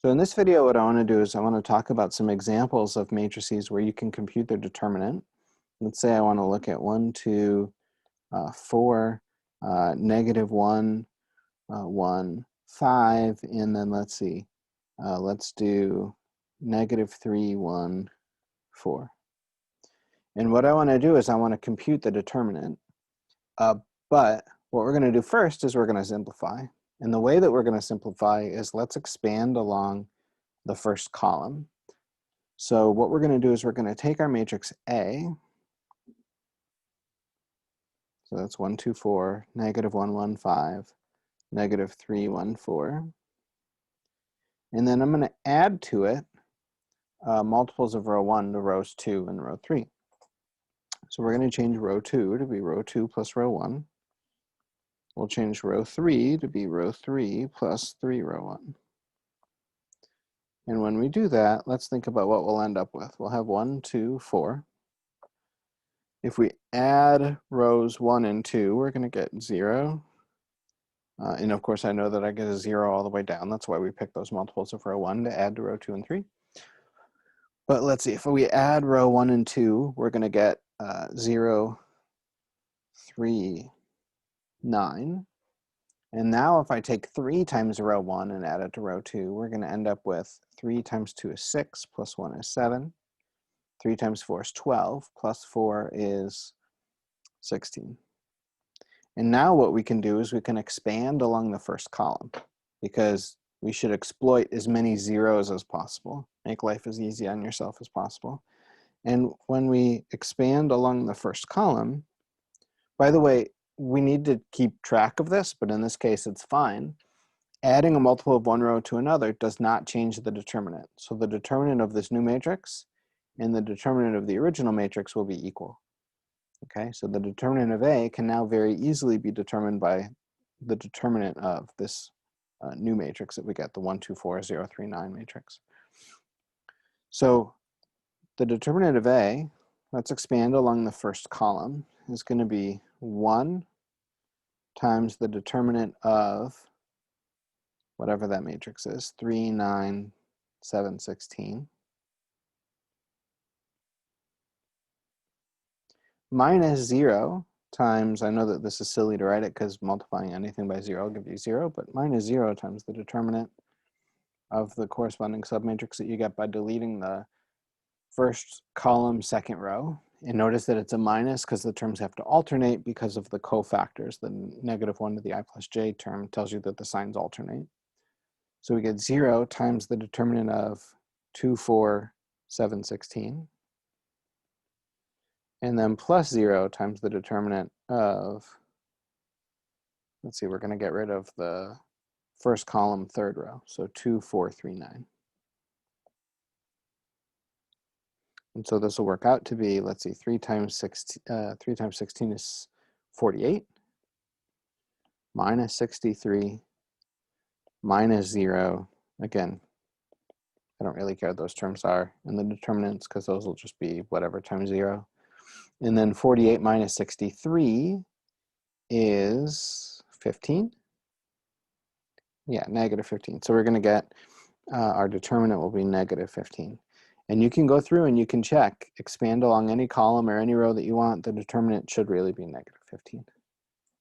So in this video, what I want to do is I want to talk about some examples of matrices where you can compute their determinant. Let's say I want to look at 1, 2, 4, negative 1, 1, 5, and then let's see, let's do negative 3, 1, 4. And what I want to do is I want to compute the determinant. But what we're going to do first is we're going to simplify. And the way that we're going to simplify is let's expand along the first column. So what we're going to do is we're going to take our matrix A. So that's 1, 2, 4, negative 1, 1, 5, negative 3, 1, 4. And then I'm going to add to it multiples of row 1 to rows 2 and row 3. So we're going to change row 2 to be row 2 plus row 1. We'll change row 3 to be row 3 plus 3 row 1. And when we do that, let's think about what we'll end up with. We'll have 1, 2, 4. If we add rows 1 and 2, we're going to get 0. And of course, I know that I get a 0 all the way down. That's why we pick those multiples of row 1 to add to row 2 and 3. But let's see, if we add row 1 and 2, we're going to get 0, 3, 9. And now if I take 3 times row 1 and add it to row 2, we're going to end up with 3 times 2 is 6, plus 1 is 7. 3 times 4 is 12, plus 4 is 16. And now what we can do is we can expand along the first column, because we should exploit as many zeros as possible. Make life as easy on yourself as possible. And when we expand along the first column, by the way, we need to keep track of this, but in this case it's fine. Adding a multiple of one row to another does not change the determinant. So the determinant of this new matrix and the determinant of the original matrix will be equal. Okay, so the determinant of A can now very easily be determined by the determinant of this new matrix that we get, the 1, 2, 4, 0, 3, 9 matrix. So the determinant of A, let's expand along the first column, is going to be 1 times the determinant of whatever that matrix is, 3, 9, 7, 16, minus 0 times, I know that this is silly to write it because multiplying anything by 0 will give you 0, but minus 0 times the determinant of the corresponding submatrix that you get by deleting the first column, second row. And notice that it's a minus because the terms have to alternate because of the cofactors. The negative 1 to the I plus j term tells you that the signs alternate. So we get 0 times the determinant of 2, 4, 7, 16. And then plus 0 times the determinant of, let's see, we're going to get rid of the first column, third row. So 2, 4, 3, 9. And so this will work out to be, let's see, 3 times 16 is 48, minus 63, minus 0. Again, I don't really care what those terms are in the determinants because those will just be whatever times 0. And then 48 minus 63 is 15. Yeah, negative 15. So we're going to get our determinant will be negative 15. And you can go through and you can check, expand along any column or any row that you want. The determinant should really be negative 15.